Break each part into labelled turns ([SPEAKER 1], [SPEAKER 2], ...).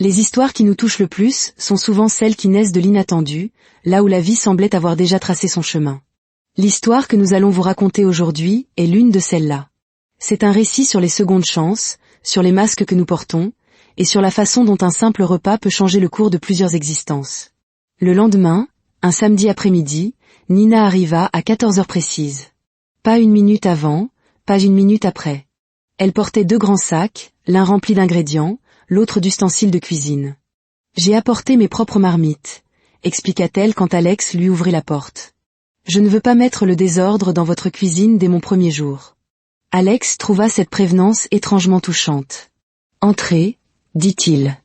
[SPEAKER 1] Les histoires qui nous touchent le plus sont souvent celles qui naissent de l'inattendu, là où la vie semblait avoir déjà tracé son chemin. L'histoire que nous allons vous raconter aujourd'hui est l'une de celles-là. C'est un récit sur les secondes chances, sur les masques que nous portons, et sur la façon dont un simple repas peut changer le cours de plusieurs existences. Le lendemain, un samedi après-midi, Nina arriva à 14 heures précises. Pas une minute avant, pas une minute après. Elle portait 2 grands sacs, l'un rempli d'ingrédients, l'autre d'ustensiles de cuisine. « J'ai apporté mes propres marmites », expliqua-t-elle quand Alex lui ouvrit la porte. « Je ne veux pas mettre le désordre dans votre cuisine dès mon premier jour. » Alex trouva cette prévenance étrangement touchante. « Entrez », dit-il.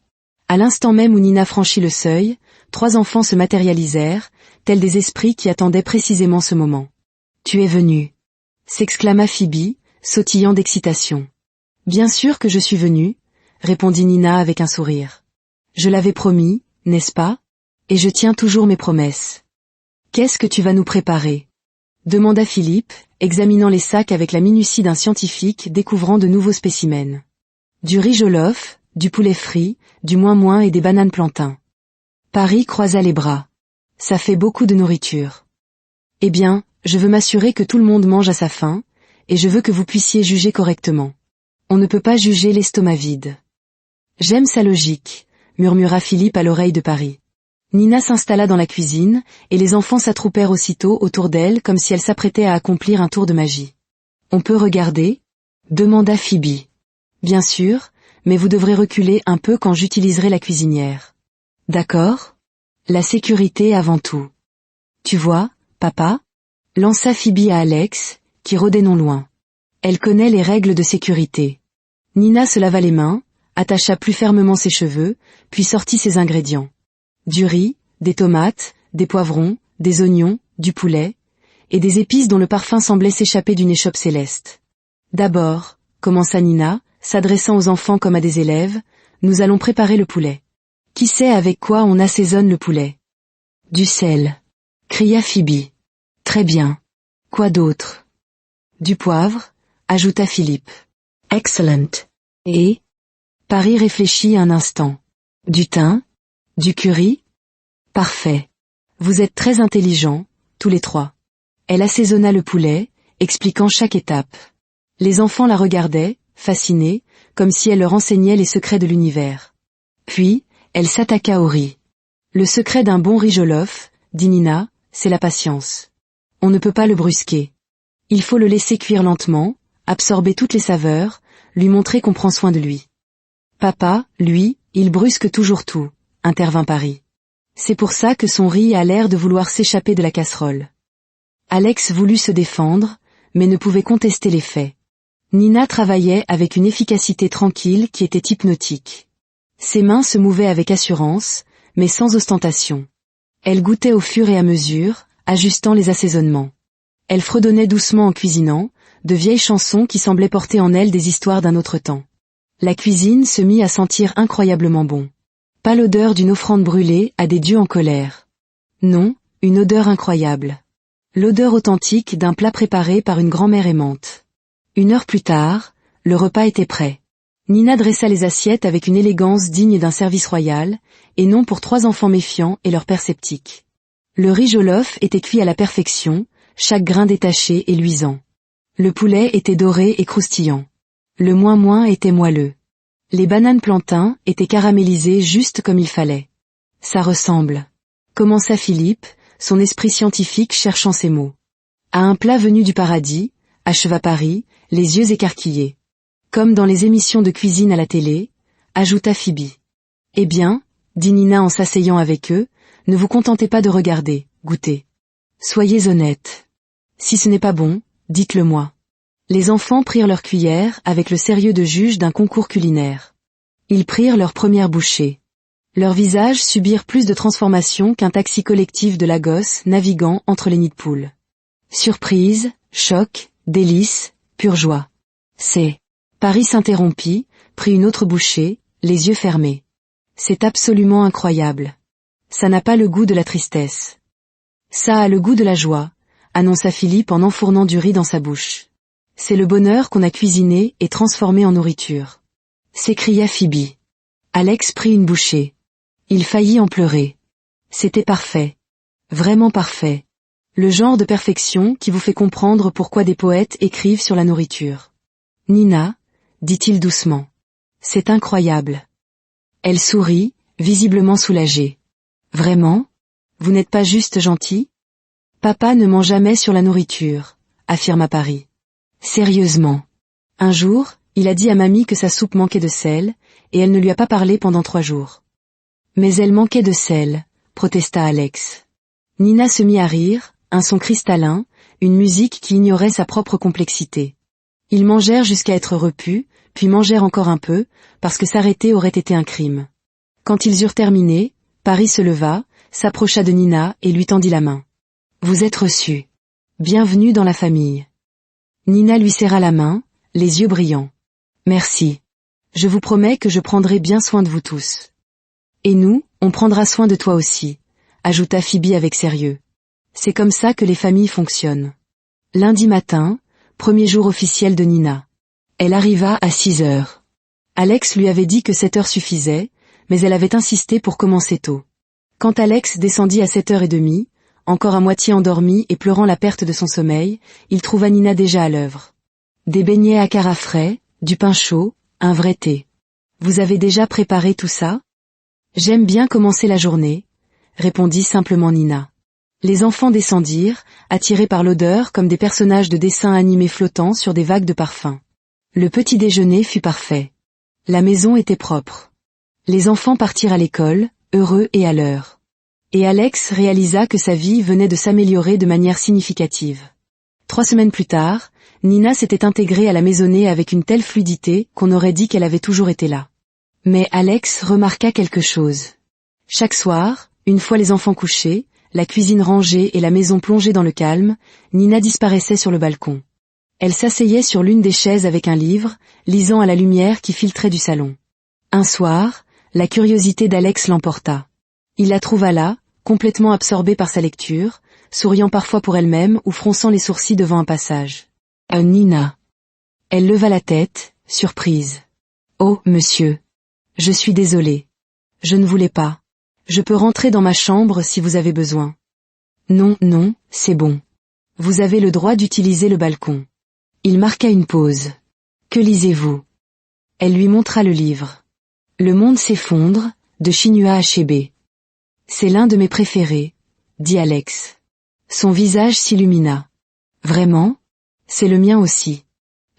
[SPEAKER 1] À l'instant même où Nina franchit le seuil, 3 enfants se matérialisèrent, tels des esprits qui attendaient précisément ce moment. « Tu es venue » s'exclama Phoebe, sautillant d'excitation. « Bien sûr que je suis venue », répondit Nina avec un sourire. « Je l'avais promis, n'est-ce pas? Et je tiens toujours mes promesses. »« Qu'est-ce que tu vas nous préparer ?» demanda Philippe, examinant les sacs avec la minutie d'un scientifique découvrant de nouveaux spécimens. « Du riz jollof, du poulet frit, du moins et des bananes plantains. » Paris croisa les bras. « Ça fait beaucoup de nourriture. »« Eh bien, je veux m'assurer que tout le monde mange à sa faim, et je veux que vous puissiez juger correctement. On ne peut pas juger l'estomac vide. »« J'aime sa logique, » murmura Philippe à l'oreille de Paris. Nina s'installa dans la cuisine, et les enfants s'attroupèrent aussitôt autour d'elle comme si elle s'apprêtait à accomplir un tour de magie. « On peut regarder ?» demanda Phoebe. « Bien sûr, mais vous devrez reculer un peu quand j'utiliserai la cuisinière. »« D'accord ? La sécurité avant tout. »« Tu vois, papa ?» lança Phoebe à Alex, qui rôdait non loin. Elle connaît les règles de sécurité. Nina se lava les mains, attacha plus fermement ses cheveux, puis sortit ses ingrédients. Du riz, des tomates, des poivrons, des oignons, du poulet, et des épices dont le parfum semblait s'échapper d'une échoppe céleste. « D'abord, » commença Nina, s'adressant aux enfants comme à des élèves, « nous allons préparer le poulet. Qui sait avec quoi on assaisonne le poulet ? » « Du sel » cria Phoebe. « Très bien. Quoi d'autre ? » « Du poivre » ajouta Philippe. « Excellent. Et » Paris réfléchit un instant. « Du thym ? Du curry ? Parfait. Vous êtes très intelligents, tous les 3. » Elle assaisonna le poulet, expliquant chaque étape. Les enfants la regardaient, fascinés, comme si elle leur enseignait les secrets de l'univers. Puis, elle s'attaqua au riz. « Le secret d'un bon riz jollof, » dit Nina, « c'est la patience. On ne peut pas le brusquer. Il faut le laisser cuire lentement, absorber toutes les saveurs, lui montrer qu'on prend soin de lui. »« Papa, lui, il brusque toujours tout, » intervint Paris. « C'est pour ça que son riz a l'air de vouloir s'échapper de la casserole. » Alex voulut se défendre, mais ne pouvait contester les faits. Nina travaillait avec une efficacité tranquille qui était hypnotique. Ses mains se mouvaient avec assurance, mais sans ostentation. Elle goûtait au fur et à mesure, ajustant les assaisonnements. Elle fredonnait doucement en cuisinant, de vieilles chansons qui semblaient porter en elles des histoires d'un autre temps. La cuisine se mit à sentir incroyablement bon. Pas l'odeur d'une offrande brûlée à des dieux en colère. Non, une odeur incroyable. L'odeur authentique d'un plat préparé par une grand-mère aimante. 1 heure plus tard, le repas était prêt. Nina dressa les assiettes avec une élégance digne d'un service royal, et non pour 3 enfants méfiants et leur père sceptique. Le riz jollof était cuit à la perfection, chaque grain détaché et luisant. Le poulet était doré et croustillant. Le moins était moelleux. Les bananes plantains étaient caramélisées juste comme il fallait. « Ça ressemble », commença Philippe, son esprit scientifique cherchant ses mots. « À un plat venu du paradis », acheva Paris, les yeux écarquillés. « Comme dans les émissions de cuisine à la télé », ajouta Phoebe. « Eh bien, » dit Nina en s'asseyant avec eux, « ne vous contentez pas de regarder, goûtez. Soyez honnêtes. Si ce n'est pas bon, dites-le moi. » Les enfants prirent leur cuillère avec le sérieux de juges d'un concours culinaire. Ils prirent leur première bouchée. Leurs visages subirent plus de transformations qu'un taxi collectif de Lagos naviguant entre les nids de poules. Surprise, choc, délice, pure joie. « C'est... » Paris s'interrompit, prit une autre bouchée, les yeux fermés. « C'est absolument incroyable. Ça n'a pas le goût de la tristesse. Ça a le goût de la joie, » annonça Philippe en enfournant du riz dans sa bouche. « C'est le bonheur qu'on a cuisiné et transformé en nourriture. » s'écria Phoebe. Alex prit une bouchée. Il faillit en pleurer. C'était parfait. Vraiment parfait. Le genre de perfection qui vous fait comprendre pourquoi des poètes écrivent sur la nourriture. Nina, dit-il doucement. C'est incroyable. Elle sourit, visiblement soulagée. Vraiment? Vous n'êtes pas juste gentil? Papa ne ment jamais sur la nourriture, affirma Paris. Sérieusement. Un jour, il a dit à mamie que sa soupe manquait de sel, et elle ne lui a pas parlé pendant 3 jours. Mais elle manquait de sel, protesta Alex. Nina se mit à rire, un son cristallin, une musique qui ignorait sa propre complexité. Ils mangèrent jusqu'à être repus, puis mangèrent encore un peu, parce que s'arrêter aurait été un crime. Quand ils eurent terminé, Paris se leva, s'approcha de Nina et lui tendit la main. Vous êtes reçus. Bienvenue dans la famille. Nina lui serra la main, les yeux brillants. Merci. Je vous promets que je prendrai bien soin de vous tous. Et nous, on prendra soin de toi aussi, ajouta Phoebe avec sérieux. C'est comme ça que les familles fonctionnent. Lundi matin, premier jour officiel de Nina. Elle arriva à 6 heures. Alex lui avait dit que 7 heures suffisait, mais elle avait insisté pour commencer tôt. Quand Alex descendit à 7h30, encore à moitié endormi et pleurant la perte de son sommeil, il trouva Nina déjà à l'œuvre. Des beignets à cara frais, du pain chaud, un vrai thé. Vous avez déjà préparé tout ça? J'aime bien commencer la journée, répondit simplement Nina. Les enfants descendirent, attirés par l'odeur comme des personnages de dessins animés flottant sur des vagues de parfum. Le petit déjeuner fut parfait. La maison était propre. Les enfants partirent à l'école, heureux et à l'heure. Et Alex réalisa que sa vie venait de s'améliorer de manière significative. 3 semaines plus tard, Nina s'était intégrée à la maisonnée avec une telle fluidité qu'on aurait dit qu'elle avait toujours été là. Mais Alex remarqua quelque chose. Chaque soir, une fois les enfants couchés, la cuisine rangée et la maison plongée dans le calme, Nina disparaissait sur le balcon. Elle s'asseyait sur l'une des chaises avec un livre, lisant à la lumière qui filtrait du salon. Un soir, la curiosité d'Alex l'emporta. Il la trouva là, complètement absorbée par sa lecture, souriant parfois pour elle-même ou fronçant les sourcils devant un passage. « Nina !» Elle leva la tête, surprise. « Oh, monsieur. Je suis désolée. Je ne voulais pas. Je peux rentrer dans ma chambre si vous avez besoin. » « Non, non, c'est bon. Vous avez le droit d'utiliser le balcon. » Il marqua une pause. « Que lisez-vous » Elle lui montra le livre. « Le monde s'effondre » de Chinua Achebe. « C'est l'un de mes préférés, » dit Alex. Son visage s'illumina. « Vraiment ? C'est le mien aussi.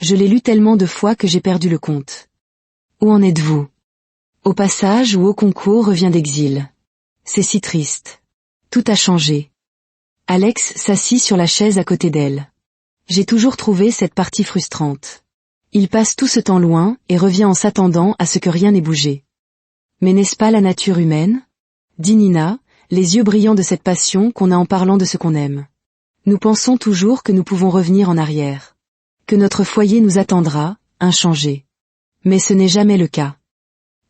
[SPEAKER 1] Je l'ai lu tellement de fois que j'ai perdu le compte. » « Où en êtes-vous ? » « Au passage ou au concours revient d'exil. C'est si triste. Tout a changé. » Alex s'assit sur la chaise à côté d'elle. « J'ai toujours trouvé cette partie frustrante. Il passe tout ce temps loin et revient en s'attendant à ce que rien n'ait bougé. Mais n'est-ce pas la nature humaine ? Dit Nina, les yeux brillants de cette passion qu'on a en parlant de ce qu'on aime. Nous pensons toujours que nous pouvons revenir en arrière. Que notre foyer nous attendra, inchangé. Mais ce n'est jamais le cas.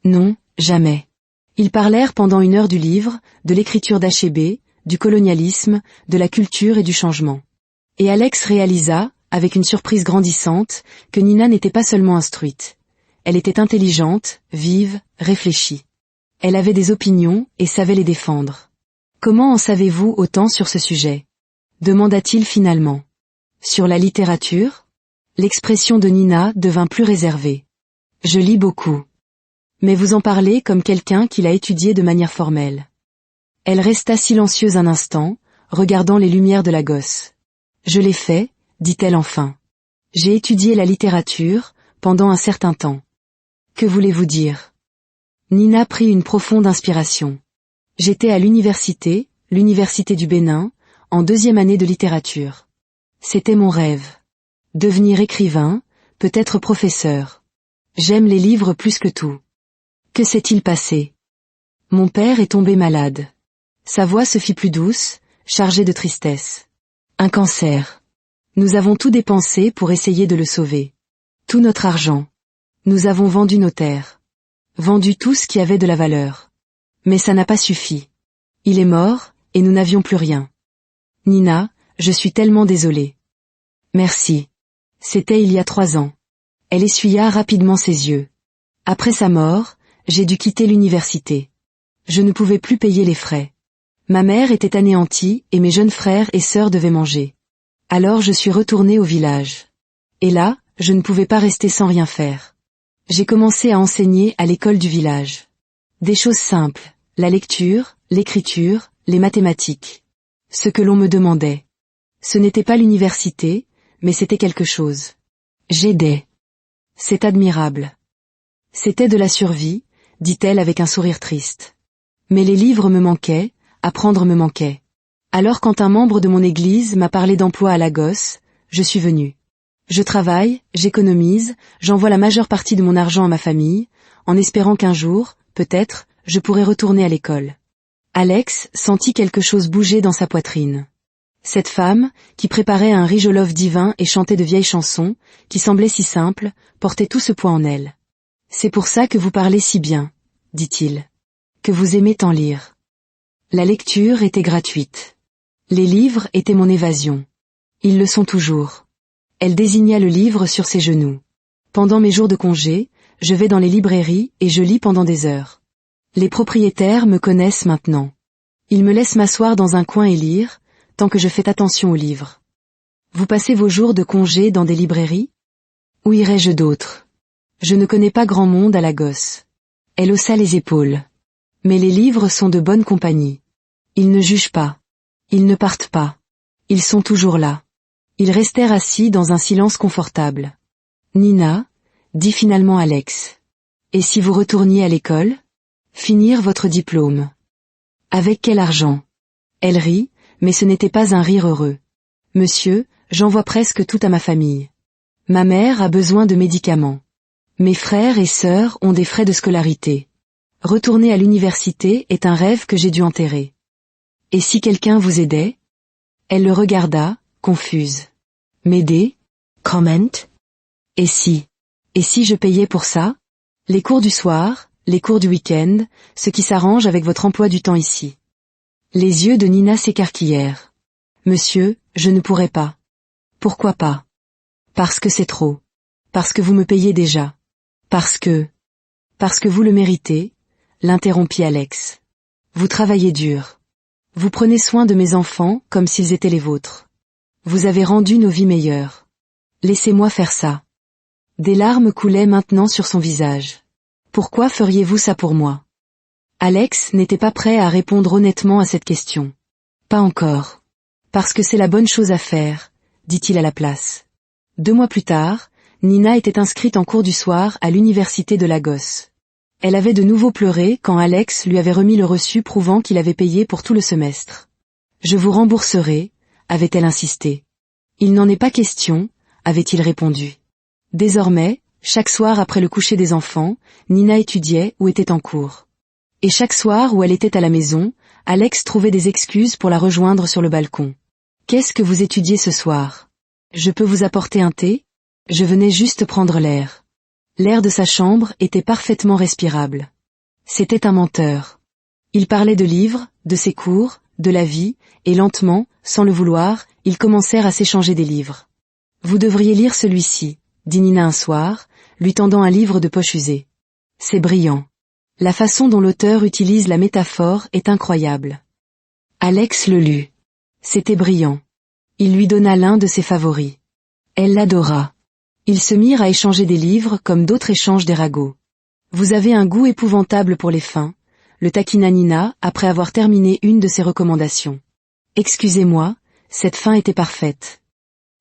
[SPEAKER 1] Non, jamais. Ils parlèrent pendant 1 heure du livre, de l'écriture d'Achebe, du colonialisme, de la culture et du changement. Et Alex réalisa, avec une surprise grandissante, que Nina n'était pas seulement instruite. Elle était intelligente, vive, réfléchie. Elle avait des opinions et savait les défendre. « Comment en savez-vous autant sur ce sujet ?» demanda-t-il finalement. « Sur la littérature ?» L'expression de Nina devint plus réservée. « Je lis beaucoup. » Mais vous en parlez comme quelqu'un qui l'a étudié de manière formelle. Elle resta silencieuse un instant, regardant les lumières de la gosse. « Je l'ai fait, » dit-elle enfin. « J'ai étudié la littérature, pendant un certain temps. » Que voulez-vous dire ? Nina prit une profonde inspiration. « J'étais à l'université du Bénin, en 2e année de littérature. C'était mon rêve. Devenir écrivain, peut-être professeur. J'aime les livres plus que tout. Que s'est-il passé ? Mon père est tombé malade. » Sa voix se fit plus douce, chargée de tristesse. « Un cancer. Nous avons tout dépensé pour essayer de le sauver. Tout notre argent. Nous avons vendu nos terres. Vendu tout ce qui avait de la valeur. Mais ça n'a pas suffi. Il est mort, et nous n'avions plus rien. Nina, je suis tellement désolée. » Merci. C'était il y a 3 ans. Elle essuya rapidement ses yeux. Après sa mort, J'ai dû quitter l'université. Je ne pouvais plus payer les frais. Ma mère était anéantie et mes jeunes frères et sœurs devaient manger. Alors je suis retournée au village. Et là, je ne pouvais pas rester sans rien faire. J'ai commencé à enseigner à l'école du village. Des choses simples, la lecture, l'écriture, les mathématiques. Ce que l'on me demandait. Ce n'était pas l'université, mais c'était quelque chose. J'aidais. C'est admirable. C'était de la survie, dit-elle avec un sourire triste. Mais les livres me manquaient, apprendre me manquait. Alors quand un membre de mon église m'a parlé d'emploi à Lagos, je suis venue. Je travaille, j'économise, j'envoie la majeure partie de mon argent à ma famille, en espérant qu'un jour, peut-être, je pourrai retourner à l'école. Alex sentit quelque chose bouger dans sa poitrine. Cette femme, qui préparait un riz jollof divin et chantait de vieilles chansons, qui semblaient si simples, portait tout ce poids en elle. C'est pour ça que vous parlez si bien, dit-il. Que vous aimez tant lire. La lecture était gratuite. Les livres étaient mon évasion. Ils le sont toujours. Elle désigna le livre sur ses genoux. Pendant mes jours de congé, je vais dans les librairies et je lis pendant des heures. Les propriétaires me connaissent maintenant. Ils me laissent m'asseoir dans un coin et lire, tant que je fais attention aux livres. Vous passez vos jours de congé dans des librairies? Où irais-je d'autre? Je ne connais pas grand monde à Lagos. Elle haussa les épaules. Mais les livres sont de bonne compagnie. Ils ne jugent pas. Ils ne partent pas. Ils sont toujours là. Ils restèrent assis dans un silence confortable. Nina, dit finalement Alex. Et si vous retourniez à l'école? Finir votre diplôme. Avec quel argent? Elle rit, mais ce n'était pas un rire heureux. Monsieur, j'envoie presque tout à ma famille. Ma mère a besoin de médicaments. Mes frères et sœurs ont des frais de scolarité. Retourner à l'université est un rêve que j'ai dû enterrer. Et si quelqu'un vous aidait? Elle le regarda, confuse. M'aider? Comment? Et si je payais pour ça? Les cours du soir, les cours du week-end, ce qui s'arrange avec votre emploi du temps ici. Les yeux de Nina s'écarquillèrent. Monsieur, je ne pourrais pas. Pourquoi pas? Parce que c'est trop. Parce que vous me payez déjà. Parce que vous le méritez, l'interrompit Alex. Vous travaillez dur. Vous prenez soin de mes enfants comme s'ils étaient les vôtres. Vous avez rendu nos vies meilleures. Laissez-moi faire ça. Des larmes coulaient maintenant sur son visage. Pourquoi feriez-vous ça pour moi? Alex n'était pas prêt à répondre honnêtement à cette question. Pas encore. Parce que c'est la bonne chose à faire, dit-il à la place. 2 mois plus tard, Nina était inscrite en cours du soir à l'université de Lagos. Elle avait de nouveau pleuré quand Alex lui avait remis le reçu prouvant qu'il avait payé pour tout le semestre. Je vous rembourserai, avait-elle insisté. Il n'en est pas question, avait-il répondu. Désormais, chaque soir après le coucher des enfants, Nina étudiait ou était en cours. Et chaque soir où elle était à la maison, Alex trouvait des excuses pour la rejoindre sur le balcon. Qu'est-ce que vous étudiez ce soir? Je peux vous apporter un thé? Je venais juste prendre l'air. L'air de sa chambre était parfaitement respirable. C'était un menteur. Il parlait de livres, de ses cours, de la vie, et lentement, sans le vouloir, ils commencèrent à s'échanger des livres. Vous devriez lire celui-ci, dit Nina un soir, lui tendant un livre de poche usé. C'est brillant. La façon dont l'auteur utilise la métaphore est incroyable. Alex le lut. C'était brillant. Il lui donna l'un de ses favoris. Elle l'adora. Ils se mirent à échanger des livres comme d'autres échangent des ragots. Vous avez un goût épouvantable pour les fins, le taquina Nina après avoir terminé une de ses recommandations. Excusez-moi, cette fin était parfaite.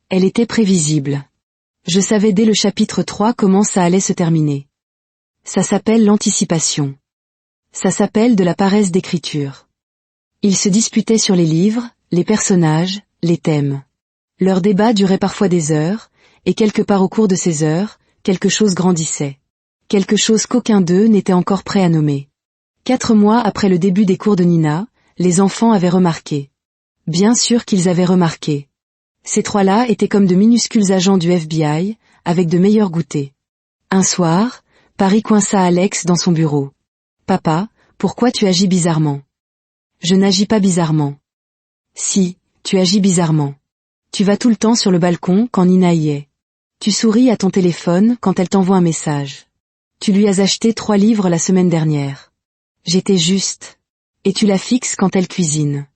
[SPEAKER 1] Elle était prévisible. Je savais dès le chapitre 3 comment ça allait se terminer. Ça s'appelle l'anticipation. Ça s'appelle de la paresse d'écriture. Ils se disputaient sur les livres, les personnages, les thèmes. Leur débat durait parfois des heures, et quelque part au cours de ces heures, quelque chose grandissait. Quelque chose qu'aucun d'eux n'était encore prêt à nommer. 4 mois après le début des cours de Nina, les enfants avaient remarqué. Bien sûr qu'ils avaient remarqué. Ces 3-là étaient comme de minuscules agents du FBI, avec de meilleurs goûters. Un soir, Paris coinça Alex dans son bureau. « Papa, pourquoi tu agis bizarrement ?»« Je n'agis pas bizarrement. »« Si, tu agis bizarrement. Tu vas tout le temps sur le balcon quand Nina y est. Tu souris à ton téléphone quand elle t'envoie un message. Tu lui as acheté 3 livres la semaine dernière. J'étais juste. Et tu la fixes quand elle cuisine.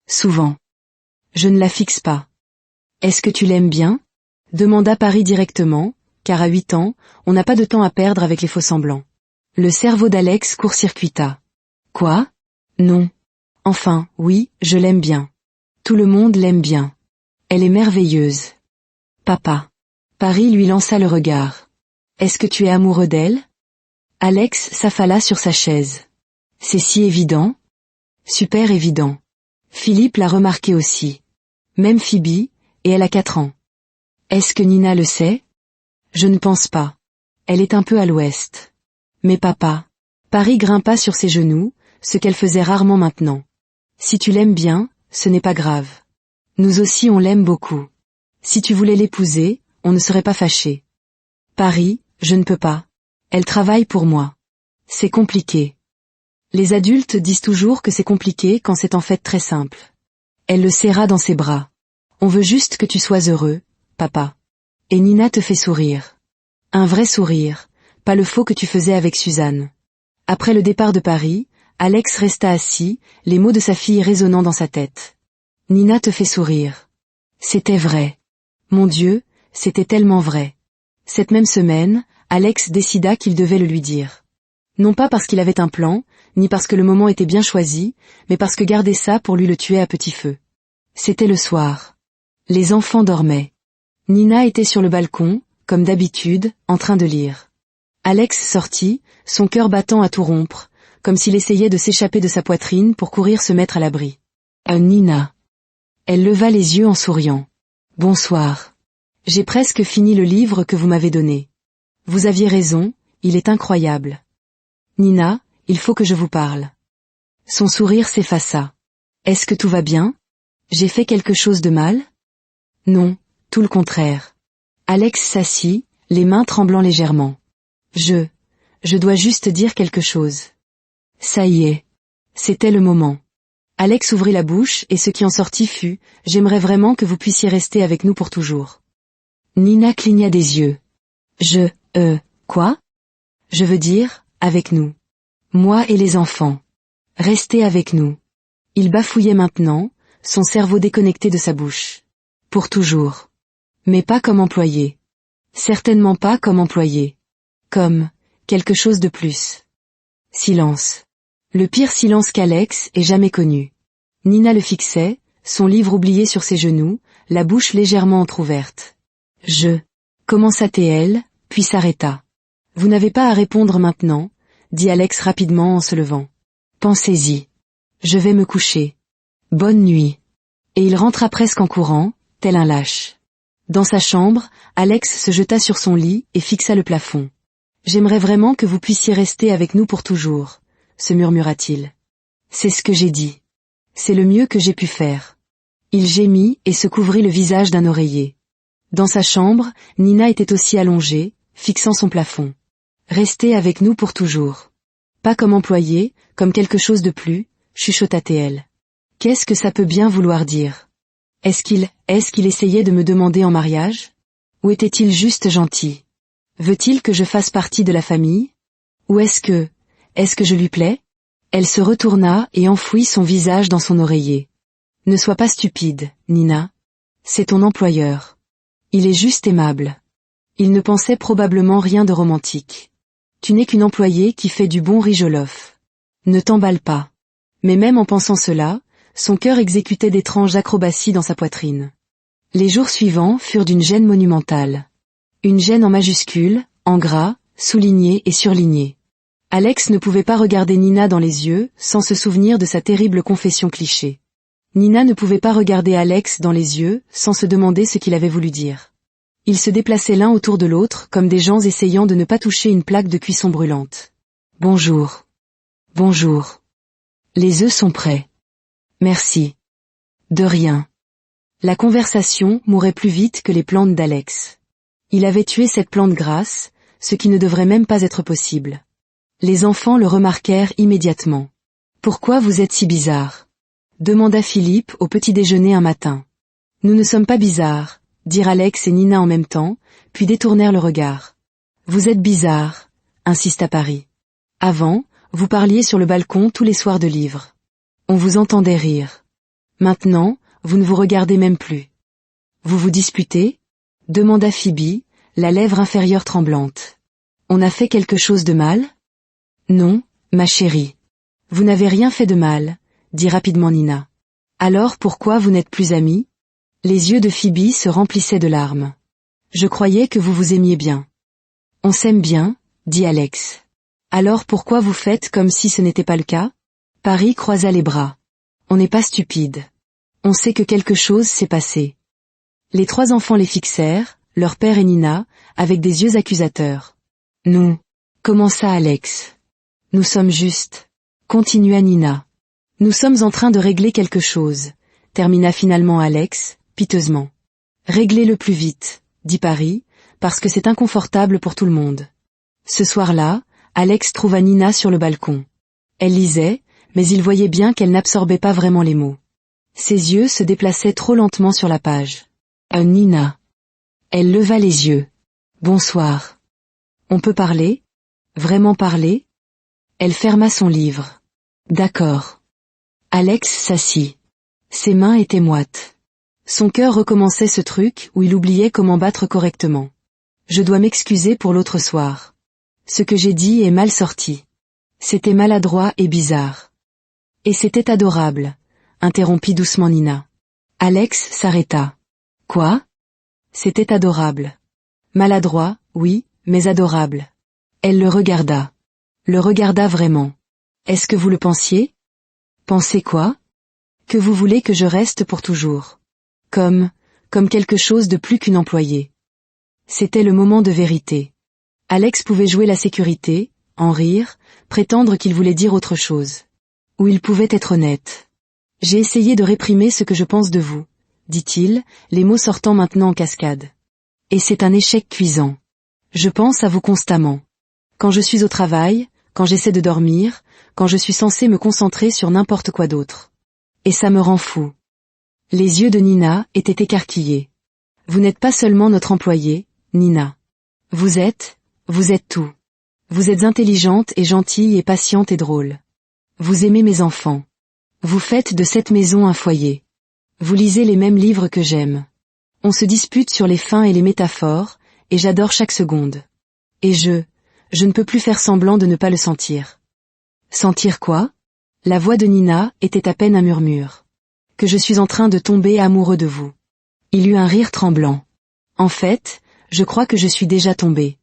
[SPEAKER 1] Souvent. Je ne la fixe pas. Est-ce que tu l'aimes bien? Demanda Paris directement, car à 8 ans, on n'a pas de temps à perdre avec les faux-semblants. Le cerveau d'Alex court-circuita. Quoi? Non. Enfin, oui, je l'aime bien. Tout le monde l'aime bien. Elle est merveilleuse. Papa. Paris lui lança le regard. Est-ce que tu es amoureux d'elle? Alex s'affala sur sa chaise. C'est si évident? Super évident. Philippe l'a remarqué aussi. Même Phoebe, et elle a 4 ans. Est-ce que Nina le sait? Je ne pense pas. Elle est un peu à l'ouest. Mais papa. Paris grimpa sur ses genoux, ce qu'elle faisait rarement maintenant. Si tu l'aimes bien, ce n'est pas grave. Nous aussi on l'aime beaucoup. Si tu voulais l'épouser, on ne serait pas fâchés. Paris, je ne peux pas. Elle travaille pour moi. C'est compliqué. Les adultes disent toujours que c'est compliqué quand c'est en fait très simple. Elle le serra dans ses bras. On veut juste que tu sois heureux, papa. Et Nina te fait sourire. Un vrai sourire, pas le faux que tu faisais avec Suzanne. Après le départ de Paris, Alex resta assis, les mots de sa fille résonnant dans sa tête. Nina te fait sourire. C'était vrai. Mon Dieu, c'était tellement vrai. Cette même semaine, Alex décida qu'il devait le lui dire. Non pas parce qu'il avait un plan, ni parce que le moment était bien choisi, mais parce que garder ça pour lui le tuer à petit feu. C'était le soir. Les enfants dormaient. Nina était sur le balcon, comme d'habitude, en train de lire. Alex sortit, son cœur battant à tout rompre, comme s'il essayait de s'échapper de sa poitrine pour courir se mettre à l'abri. Nina. Elle leva les yeux en souriant. Bonsoir. J'ai presque fini le livre que vous m'avez donné. Vous aviez raison, il est incroyable. Nina, il faut que je vous parle. Son sourire s'effaça. Est-ce que tout va bien? J'ai fait quelque chose de mal? Non, tout le contraire. Alex s'assit, les mains tremblant légèrement. Je dois juste dire quelque chose. Ça y est. C'était le moment. Alex ouvrit la bouche et ce qui en sortit fut « J'aimerais vraiment que vous puissiez rester avec nous pour toujours. » Nina cligna des yeux. Quoi? Je veux dire, avec nous. Moi et les enfants. Restez avec nous. Il bafouillait maintenant, son cerveau déconnecté de sa bouche. Pour toujours. Mais pas comme employé. Certainement pas comme employé. Comme quelque chose de plus. Silence. Le pire silence qu'Alex ait jamais connu. Nina le fixait, son livre oublié sur ses genoux, la bouche légèrement entr'ouverte. Commença-t-elle, puis s'arrêta. Vous n'avez pas à répondre maintenant, dit Alex rapidement en se levant. Pensez-y. Je vais me coucher. Bonne nuit. Et il rentra presque en courant, tel un lâche. Dans sa chambre, Alex se jeta sur son lit et fixa le plafond. J'aimerais vraiment que vous puissiez rester avec nous pour toujours, se murmura-t-il. C'est ce que j'ai dit. C'est le mieux que j'ai pu faire. Il gémit et se couvrit le visage d'un oreiller. Dans sa chambre, Nina était aussi allongée, fixant son plafond. Restez avec nous pour toujours. Pas comme employé, comme quelque chose de plus, chuchota-t-elle. Qu'est-ce que ça peut bien vouloir dire? Est-ce qu'il essayait de me demander en mariage? Ou était-il juste gentil? Veut-il que je fasse partie de la famille? Ou est-ce que je lui plais? Elle se retourna et enfouit son visage dans son oreiller. Ne sois pas stupide, Nina. C'est ton employeur. Il est juste aimable. Il ne pensait probablement rien de romantique. Tu n'es qu'une employée qui fait du bon riz jollof. Ne t'emballe pas. Mais même en pensant cela, son cœur exécutait d'étranges acrobaties dans sa poitrine. Les jours suivants furent d'une gêne monumentale. Une gêne en majuscules, en gras, soulignée et surlignée. Alex ne pouvait pas regarder Nina dans les yeux sans se souvenir de sa terrible confession cliché. Nina ne pouvait pas regarder Alex dans les yeux sans se demander ce qu'il avait voulu dire. Ils se déplaçaient l'un autour de l'autre comme des gens essayant de ne pas toucher une plaque de cuisson brûlante. Bonjour. Bonjour. Les œufs sont prêts. Merci. De rien. La conversation mourait plus vite que les plantes d'Alex. Il avait tué cette plante grasse, ce qui ne devrait même pas être possible. Les enfants le remarquèrent immédiatement. « Pourquoi vous êtes si bizarre ?» demanda Philippe au petit déjeuner un matin. « Nous ne sommes pas bizarres », dirent Alex et Nina en même temps, puis détournèrent le regard. « Vous êtes bizarre, insista Paris. Avant, vous parliez sur le balcon tous les soirs de livres. On vous entendait rire. Maintenant, vous ne vous regardez même plus. Vous vous disputez ? Demanda Phoebe, la lèvre inférieure tremblante. On a fait quelque chose de mal ? Non, ma chérie. Vous n'avez rien fait de mal, dit rapidement Nina. Alors pourquoi vous n'êtes plus amis ? Les yeux de Phoebe se remplissaient de larmes. Je croyais que vous vous aimiez bien. On s'aime bien, dit Alex. Alors pourquoi vous faites comme si ce n'était pas le cas ? Paris croisa les bras. On n'est pas stupide. On sait que quelque chose s'est passé. Les trois enfants les fixèrent, leur père et Nina, avec des yeux accusateurs. Nous, commença Alex. Nous sommes juste, continua Nina. Nous sommes en train de régler quelque chose, termina finalement Alex, piteusement. Réglez-le plus vite, dit Paris, parce que c'est inconfortable pour tout le monde. Ce soir-là, Alex trouva Nina sur le balcon. Elle lisait, mais il voyait bien qu'elle n'absorbait pas vraiment les mots. Ses yeux se déplaçaient trop lentement sur la page. Nina. Elle leva les yeux. Bonsoir. On peut parler ? Vraiment parler ? Elle ferma son livre. D'accord. Alex s'assit. Ses mains étaient moites. Son cœur recommençait ce truc où il oubliait comment battre correctement. Je dois m'excuser pour l'autre soir. Ce que j'ai dit est mal sorti. C'était maladroit et bizarre. Et c'était adorable, interrompit doucement Nina. Alex s'arrêta. Quoi ? C'était adorable. Maladroit, oui, mais adorable. Elle le regarda. Le regarda vraiment. Est-ce que vous le pensiez ? Pensez quoi ? Que vous voulez que je reste pour toujours. Comme quelque chose de plus qu'une employée. C'était le moment de vérité. Alex pouvait jouer la sécurité, en rire, prétendre qu'il voulait dire autre chose. Ou il pouvait être honnête. J'ai essayé de réprimer ce que je pense de vous, dit-il, les mots sortant maintenant en cascade. Et c'est un échec cuisant. Je pense à vous constamment. Quand je suis au travail, quand j'essaie de dormir, quand je suis censé me concentrer sur n'importe quoi d'autre. Et ça me rend fou. Les yeux de Nina étaient écarquillés. Vous n'êtes pas seulement notre employée, Nina. Vous êtes tout. Vous êtes intelligente et gentille et patiente et drôle. Vous aimez mes enfants. Vous faites de cette maison un foyer. Vous lisez les mêmes livres que j'aime. On se dispute sur les fins et les métaphores, et j'adore chaque seconde. Et je ne peux plus faire semblant de ne pas le sentir. Sentir quoi ? La voix de Nina était à peine un murmure. Que je suis en train de tomber amoureux de vous. Il eut un rire tremblant. En fait, je crois que je suis déjà tombé.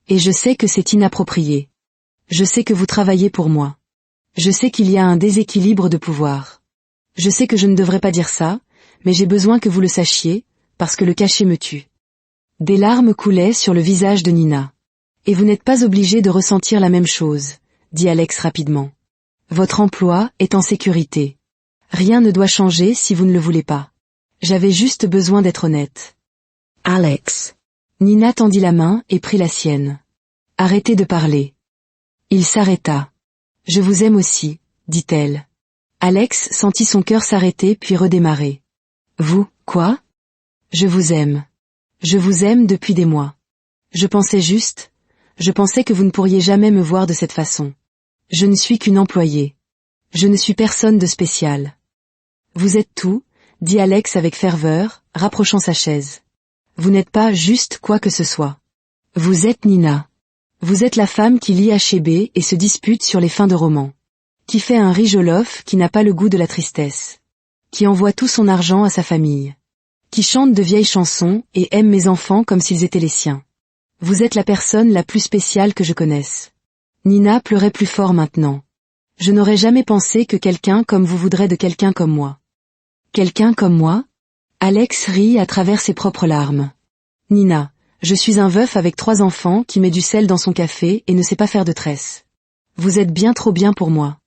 [SPEAKER 1] Et je sais que c'est inapproprié. Je sais que vous travaillez pour moi. Je sais qu'il y a un déséquilibre de pouvoir. Je sais que je ne devrais pas dire ça, mais j'ai besoin que vous le sachiez, parce que le cacher me tue. Des larmes coulaient sur le visage de Nina. Et vous n'êtes pas obligé de ressentir la même chose, dit Alex rapidement. Votre emploi est en sécurité. Rien ne doit changer si vous ne le voulez pas. J'avais juste besoin d'être honnête. Alex. Nina tendit la main et prit la sienne. Arrêtez de parler. Il s'arrêta. Je vous aime aussi, dit-elle. Alex sentit son cœur s'arrêter puis redémarrer. Vous, quoi ? Je vous aime. Je vous aime depuis des mois. Je pensais que vous ne pourriez jamais me voir de cette façon. Je ne suis qu'une employée. Je ne suis personne de spécial. Vous êtes tout, dit Alex avec ferveur, rapprochant sa chaise. Vous n'êtes pas juste quoi que ce soit. Vous êtes Nina. Vous êtes la femme qui lit HB et se dispute sur les fins de romans. Qui fait un riz jollof qui n'a pas le goût de la tristesse. Qui envoie tout son argent à sa famille. Qui chante de vieilles chansons et aime mes enfants comme s'ils étaient les siens. Vous êtes la personne la plus spéciale que je connaisse. Nina pleurait plus fort maintenant. Je n'aurais jamais pensé que quelqu'un comme vous voudrait de quelqu'un comme moi. Quelqu'un comme moi ? Alex rit à travers ses propres larmes. Nina, je suis un veuf avec 3 enfants qui met du sel dans son café et ne sait pas faire de tresse. Vous êtes bien trop bien pour moi.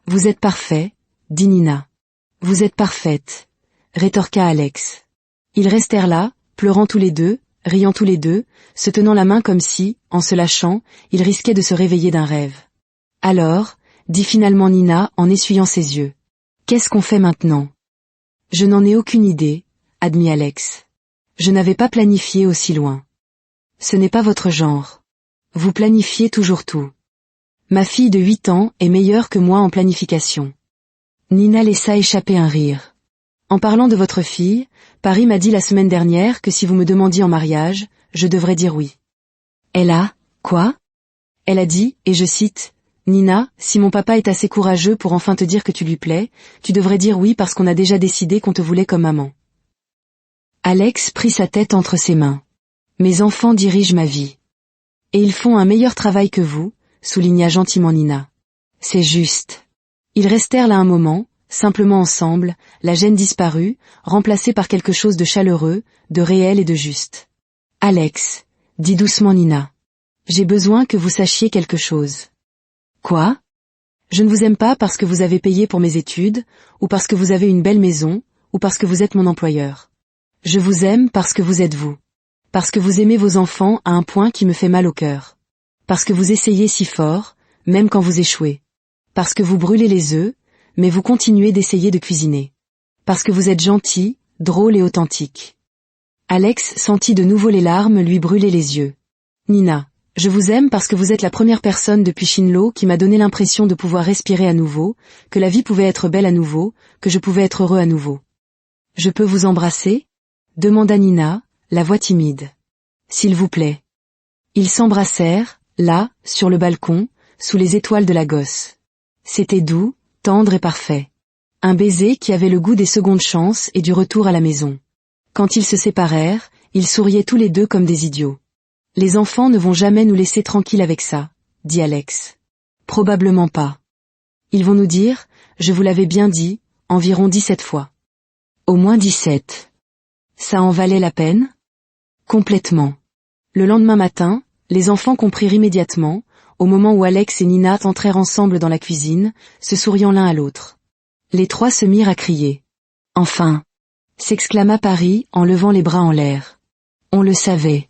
[SPEAKER 1] Vous êtes parfait, dit Nina. Vous êtes parfaite, rétorqua Alex. Ils restèrent là, pleurant tous les deux, riant tous les deux, se tenant la main comme si, en se lâchant, ils risquaient de se réveiller d'un rêve. Alors, dit finalement Nina en essuyant ses yeux. Qu'est-ce qu'on fait maintenant ? Je n'en ai aucune idée, admit Alex. Je n'avais pas planifié aussi loin. Ce n'est pas votre genre. Vous planifiez toujours tout. Ma fille de 8 ans est meilleure que moi en planification. Nina laissa échapper un rire. En parlant de votre fille, Paris m'a dit la semaine dernière que si vous me demandiez en mariage, je devrais dire oui. Elle a, quoi? Elle a dit, et je cite, Nina, si mon papa est assez courageux pour enfin te dire que tu lui plais, tu devrais dire oui parce qu'on a déjà décidé qu'on te voulait comme maman. Alex prit sa tête entre ses mains. Mes enfants dirigent ma vie. Et ils font un meilleur travail que vous, souligna gentiment Nina. C'est juste. Ils restèrent là un moment, simplement ensemble, la gêne disparut, remplacée par quelque chose de chaleureux, de réel et de juste. Alex, dit doucement Nina. J'ai besoin que vous sachiez quelque chose. Quoi? Je ne vous aime pas parce que vous avez payé pour mes études, ou parce que vous avez une belle maison, ou parce que vous êtes mon employeur. Je vous aime parce que vous êtes vous. Parce que vous aimez vos enfants à un point qui me fait mal au cœur. Parce que vous essayez si fort, même quand vous échouez. Parce que vous brûlez les œufs, mais vous continuez d'essayer de cuisiner. Parce que vous êtes gentil, drôle et authentique. Alex sentit de nouveau les larmes lui brûler les yeux. Nina, je vous aime parce que vous êtes la première personne depuis Shinlo qui m'a donné l'impression de pouvoir respirer à nouveau, que la vie pouvait être belle à nouveau, que je pouvais être heureux à nouveau. Je peux vous embrasser? Demanda Nina, la voix timide. S'il vous plaît. Ils s'embrassèrent, là, sur le balcon, sous les étoiles de la gosse. C'était doux, tendre et parfait. Un baiser qui avait le goût des secondes chances et du retour à la maison. Quand ils se séparèrent, ils souriaient tous les deux comme des idiots. Les enfants ne vont jamais nous laisser tranquilles avec ça, dit Alex. Probablement pas. Ils vont nous dire, je vous l'avais bien dit, environ 17 fois. Au moins 17. Ça en valait la peine? Complètement. Le lendemain matin, les enfants comprirent immédiatement, au moment où Alex et Nina entrèrent ensemble dans la cuisine, se souriant l'un à l'autre. Les trois se mirent à crier. Enfin! S'exclama Paris en levant les bras en l'air. On le savait.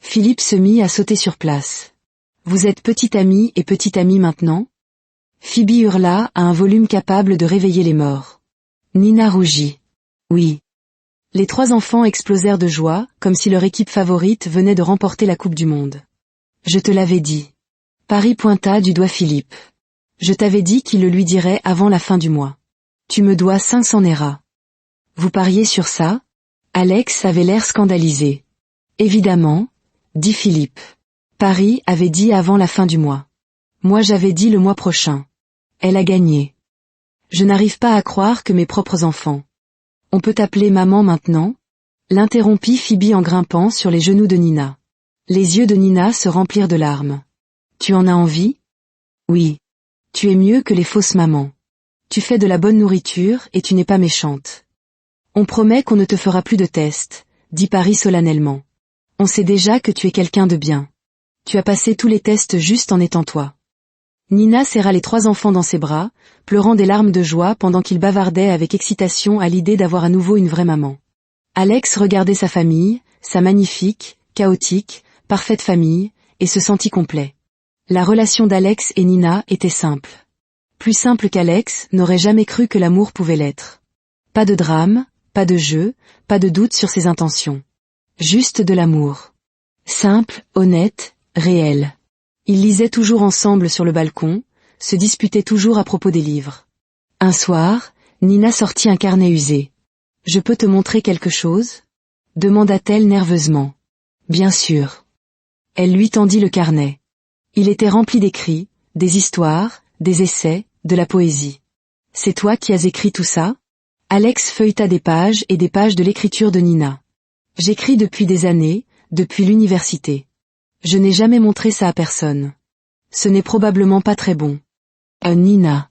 [SPEAKER 1] Philippe se mit à sauter sur place. Vous êtes petite amie et petite amie maintenant? Phoebe hurla à un volume capable de réveiller les morts. Nina rougit. Oui. Les trois enfants explosèrent de joie, comme si leur équipe favorite venait de remporter la Coupe du Monde. Je te l'avais dit. Paris pointa du doigt Philippe. Je t'avais dit qu'il le lui dirait avant la fin du mois. Tu me dois 500 Nera. Vous pariez sur ça? Alex avait l'air scandalisé. Évidemment, dit Philippe. Paris avait dit avant la fin du mois. Moi j'avais dit le mois prochain. Elle a gagné. Je n'arrive pas à croire que mes propres enfants. On peut t'appeler maman maintenant? L'interrompit Phoebe en grimpant sur les genoux de Nina. Les yeux de Nina se remplirent de larmes. Tu en as envie? Oui. Tu es mieux que les fausses mamans. Tu fais de la bonne nourriture et tu n'es pas méchante. On promet qu'on ne te fera plus de tests, dit Paris solennellement. On sait déjà que tu es quelqu'un de bien. Tu as passé tous les tests juste en étant toi. Nina serra les trois enfants dans ses bras, pleurant des larmes de joie pendant qu'ils bavardaient avec excitation à l'idée d'avoir à nouveau une vraie maman. Alex regardait sa famille, sa magnifique, chaotique, parfaite famille, et se sentit complet. La relation d'Alex et Nina était simple. Plus simple qu'Alex n'aurait jamais cru que l'amour pouvait l'être. Pas de drame, pas de jeu, pas de doute sur ses intentions. Juste de l'amour. Simple, honnête, réel. Ils lisaient toujours ensemble sur le balcon, se disputaient toujours à propos des livres. Un soir, Nina sortit un carnet usé. « Je peux te montrer quelque chose ?» demanda-t-elle nerveusement. « Bien sûr. » Elle lui tendit le carnet. Il était rempli d'écrits, des histoires, des essais, de la poésie. « C'est toi qui as écrit tout ça ?» Alex feuilleta des pages et des pages de l'écriture de Nina. « J'écris depuis des années, depuis l'université. Je n'ai jamais montré ça à personne. Ce n'est probablement pas très bon. » Nina.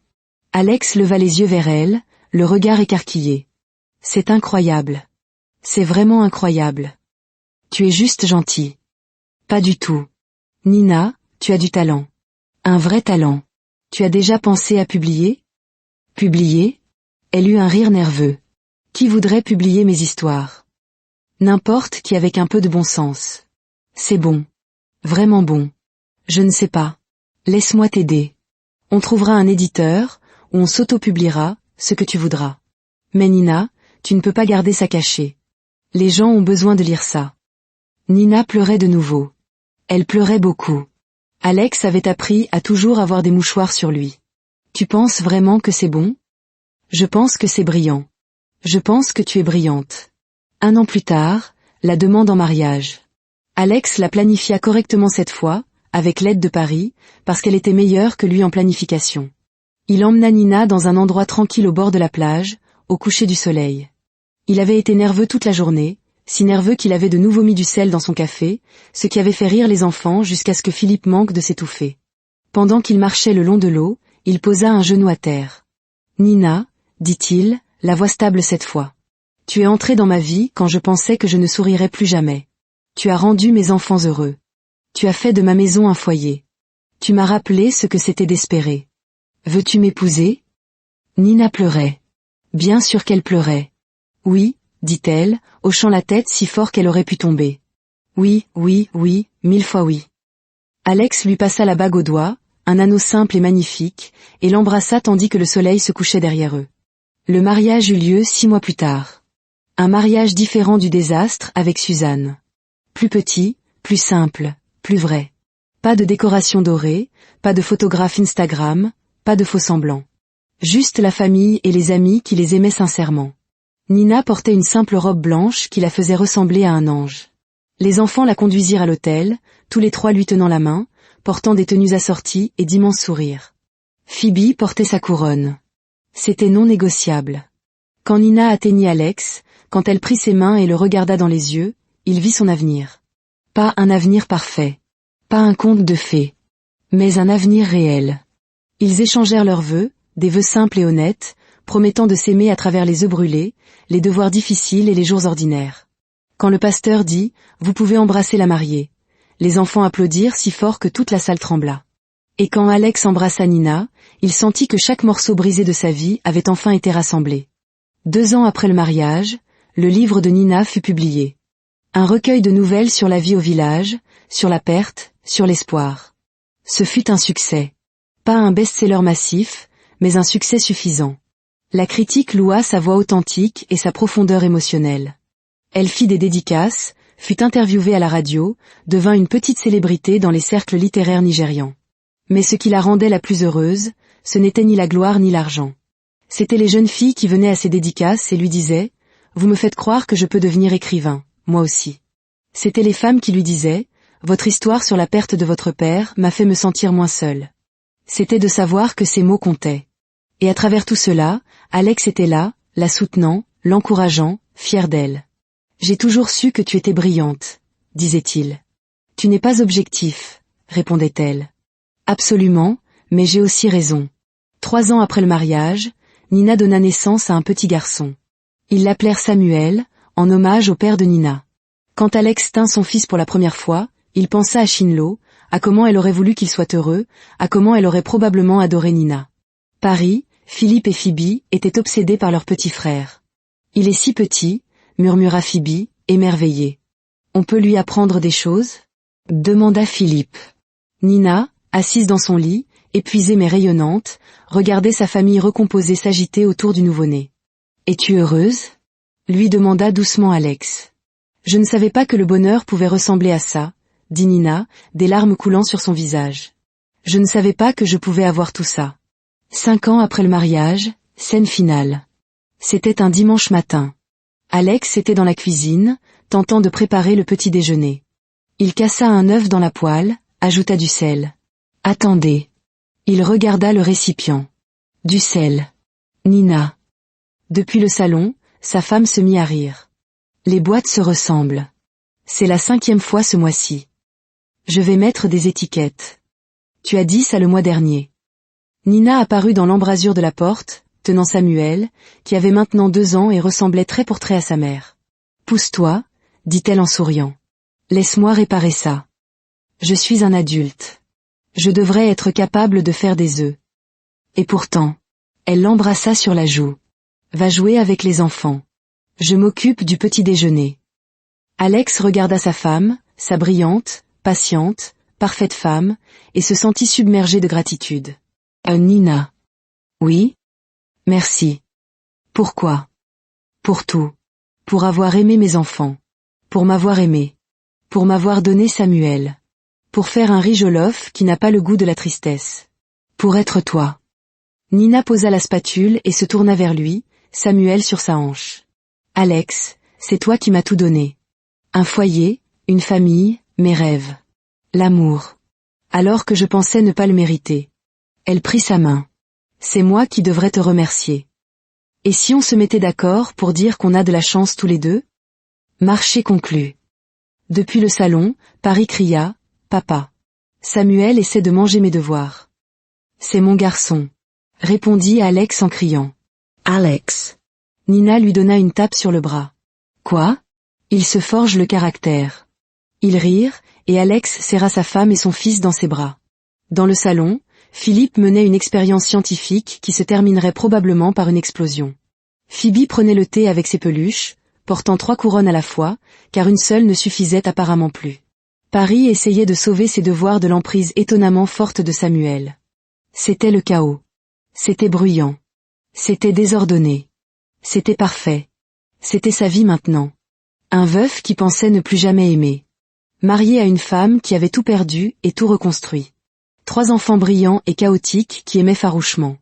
[SPEAKER 1] Alex leva les yeux vers elle, le regard écarquillé. « C'est incroyable. C'est vraiment incroyable. Tu es juste gentil. » Pas du tout. Nina, tu as du talent. Un vrai talent. Tu as déjà pensé à publier? Publier? Elle eut un rire nerveux. Qui voudrait publier mes histoires? N'importe qui avec un peu de bon sens. C'est bon. Vraiment bon. Je ne sais pas. Laisse-moi t'aider. On trouvera un éditeur, ou on s'auto-publiera, ce que tu voudras. Mais Nina, tu ne peux pas garder ça caché. Les gens ont besoin de lire ça. Nina pleurait de nouveau. Elle pleurait beaucoup. Alex avait appris à toujours avoir des mouchoirs sur lui. Tu penses vraiment que c'est bon? Je pense que c'est brillant. Je pense que tu es brillante. 1 an plus tard, la demande en mariage. Alex la planifia correctement cette fois, avec l'aide de Paris, parce qu'elle était meilleure que lui en planification. Il emmena Nina dans un endroit tranquille au bord de la plage, au coucher du soleil. Il avait été nerveux toute la journée, si nerveux qu'il avait de nouveau mis du sel dans son café, ce qui avait fait rire les enfants jusqu'à ce que Philippe manque de s'étouffer. Pendant qu'il marchait le long de l'eau, il posa un genou à terre. « Nina, dit-il, la voix stable cette fois. Tu es entrée dans ma vie quand je pensais que je ne sourirais plus jamais. Tu as rendu mes enfants heureux. Tu as fait de ma maison un foyer. Tu m'as rappelé ce que c'était d'espérer. Veux-tu m'épouser ?» Nina pleurait. Bien sûr qu'elle pleurait. « Oui, dit-elle, hochant la tête si fort qu'elle aurait pu tomber. Oui, oui, oui, 1000 fois oui. » Alex lui passa la bague au doigt, un anneau simple et magnifique, et l'embrassa tandis que le soleil se couchait derrière eux. Le mariage eut lieu 6 mois plus tard. Un mariage différent du désastre avec Suzanne. Plus petit, plus simple, plus vrai. Pas de décoration dorée, pas de photographe Instagram, pas de faux-semblants. Juste la famille et les amis qui les aimaient sincèrement. Nina portait une simple robe blanche qui la faisait ressembler à un ange. Les enfants la conduisirent à l'hôtel, tous les 3 lui tenant la main, portant des tenues assorties et d'immenses sourires. Phoebe portait sa couronne. C'était non négociable. Quand Nina atteignit Alex, quand elle prit ses mains et le regarda dans les yeux, il vit son avenir. Pas un avenir parfait. Pas un conte de fées. Mais un avenir réel. Ils échangèrent leurs vœux, des vœux simples et honnêtes, promettant de s'aimer à travers les œufs brûlés, les devoirs difficiles et les jours ordinaires. Quand le pasteur dit « Vous pouvez embrasser la mariée », les enfants applaudirent si fort que toute la salle trembla. Et quand Alex embrassa Nina, il sentit que chaque morceau brisé de sa vie avait enfin été rassemblé. 2 ans après le mariage, le livre de Nina fut publié. Un recueil de nouvelles sur la vie au village, sur la perte, sur l'espoir. Ce fut un succès. Pas un best-seller massif, mais un succès suffisant. La critique loua sa voix authentique et sa profondeur émotionnelle. Elle fit des dédicaces, fut interviewée à la radio, devint une petite célébrité dans les cercles littéraires nigérians. Mais ce qui la rendait la plus heureuse, ce n'était ni la gloire ni l'argent. C'étaient les jeunes filles qui venaient à ses dédicaces et lui disaient « Vous me faites croire que je peux devenir écrivain, moi aussi. » C'étaient les femmes qui lui disaient « Votre histoire sur la perte de votre père m'a fait me sentir moins seule. » C'était de savoir que ces mots comptaient. Et à travers tout cela, Alex était là, la soutenant, l'encourageant, fier d'elle. « J'ai toujours su que tu étais brillante, » disait-il. « Tu n'es pas objectif, » répondait-elle. « Absolument, mais j'ai aussi raison. » 3 ans après le mariage, Nina donna naissance à un petit garçon. Ils l'appelèrent Samuel, en hommage au père de Nina. Quand Alex tint son fils pour la première fois, il pensa à Shinlo, à comment elle aurait voulu qu'il soit heureux, à comment elle aurait probablement adoré Nina. Paris, Philippe et Phoebe étaient obsédés par leur petit frère. « Il est si petit, » murmura Phoebe, émerveillée. « On peut lui apprendre des choses ?» demanda Philippe. Nina, assise dans son lit, épuisée mais rayonnante, regardait sa famille recomposée s'agiter autour du nouveau-né. « Es-tu heureuse ?» lui demanda doucement Alex. « Je ne savais pas que le bonheur pouvait ressembler à ça, » dit Nina, des larmes coulant sur son visage. « Je ne savais pas que je pouvais avoir tout ça. » 5 ans après le mariage, scène finale. C'était un dimanche matin. Alex était dans la cuisine, tentant de préparer le petit déjeuner. Il cassa un œuf dans la poêle, ajouta du sel. « Attendez. » Il regarda le récipient. Du sel. Nina. Depuis le salon, sa femme se mit à rire. Les boîtes se ressemblent. C'est la 5e fois ce mois-ci. Je vais mettre des étiquettes. Tu as dit ça le mois dernier. Nina apparut dans l'embrasure de la porte, tenant Samuel, qui avait maintenant 2 ans et ressemblait trait pour trait à sa mère. « Pousse-toi, » dit-elle en souriant. « Laisse-moi réparer ça. Je suis un adulte. Je devrais être capable de faire des œufs. » Et pourtant, elle l'embrassa sur la joue. « Va jouer avec les enfants. Je m'occupe du petit déjeuner. » Alex regarda sa femme, sa brillante, patiente, parfaite femme, et se sentit submergé de gratitude. « Nina. »« Oui ?»« Merci. »« Pourquoi ?»« Pour tout. Pour avoir aimé mes enfants. Pour m'avoir aimé. Pour m'avoir donné Samuel. Pour faire un riz jollof qui n'a pas le goût de la tristesse. Pour être toi. Nina posa la spatule et se tourna vers lui, Samuel sur sa hanche. Alex, c'est toi qui m'as tout donné. Un foyer, une famille, mes rêves. L'amour. Alors que je pensais ne pas le mériter. Elle prit sa main. C'est moi qui devrais te remercier. Et si on se mettait d'accord pour dire qu'on a de la chance tous les deux? Marché conclu. Depuis le salon, Paris cria, « Papa. Samuel essaie de manger mes devoirs. » C'est mon garçon. Répondit Alex en criant. Alex. Nina lui donna une tape sur le bras. Quoi? Il se forge le caractère. Ils rirent, et Alex serra sa femme et son fils dans ses bras. Dans le salon, Philippe menait une expérience scientifique qui se terminerait probablement par une explosion. Phoebe prenait le thé avec ses peluches, portant 3 couronnes à la fois, car une seule ne suffisait apparemment plus. Paris essayait de sauver ses devoirs de l'emprise étonnamment forte de Samuel. C'était le chaos. C'était bruyant. C'était désordonné. C'était parfait. C'était sa vie maintenant. Un veuf qui pensait ne plus jamais aimer. Marié à une femme qui avait tout perdu et tout reconstruit. 3 enfants brillants et chaotiques qui aimaient farouchement.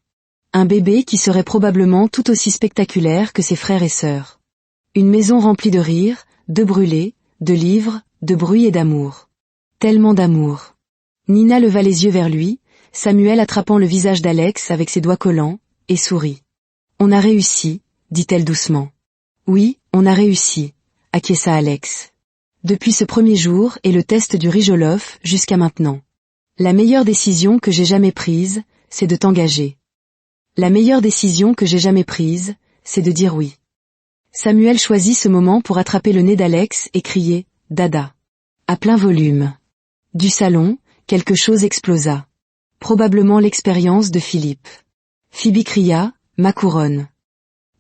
[SPEAKER 1] Un bébé qui serait probablement tout aussi spectaculaire que ses frères et sœurs. Une maison remplie de rires, de brûlés, de livres, de bruit et d'amour. Tellement d'amour. Nina leva les yeux vers lui, Samuel attrapant le visage d'Alex avec ses doigts collants, et sourit. On a réussi, dit-elle doucement. Oui, on a réussi, acquiesça Alex. Depuis ce premier jour et le test du riz jollof jusqu'à maintenant. La meilleure décision que j'ai jamais prise, c'est de t'engager. La meilleure décision que j'ai jamais prise, c'est de dire oui. Samuel choisit ce moment pour attraper le nez d'Alex et crier « Dada !» à plein volume. Du salon, quelque chose explosa. Probablement l'expérience de Philippe. Phoebe cria « Ma couronne !»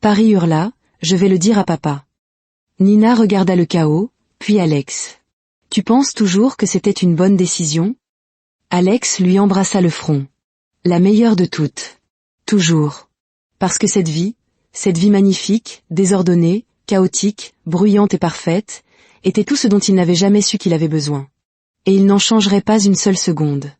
[SPEAKER 1] Paris hurla « Je vais le dire à papa !» Nina regarda le chaos, puis Alex. « Tu penses toujours que c'était une bonne décision ?» Alex lui embrassa le front. « La meilleure de toutes. Toujours. Parce que cette vie magnifique, désordonnée, chaotique, bruyante et parfaite, était tout ce dont il n'avait jamais su qu'il avait besoin. Et il n'en changerait pas une seule seconde.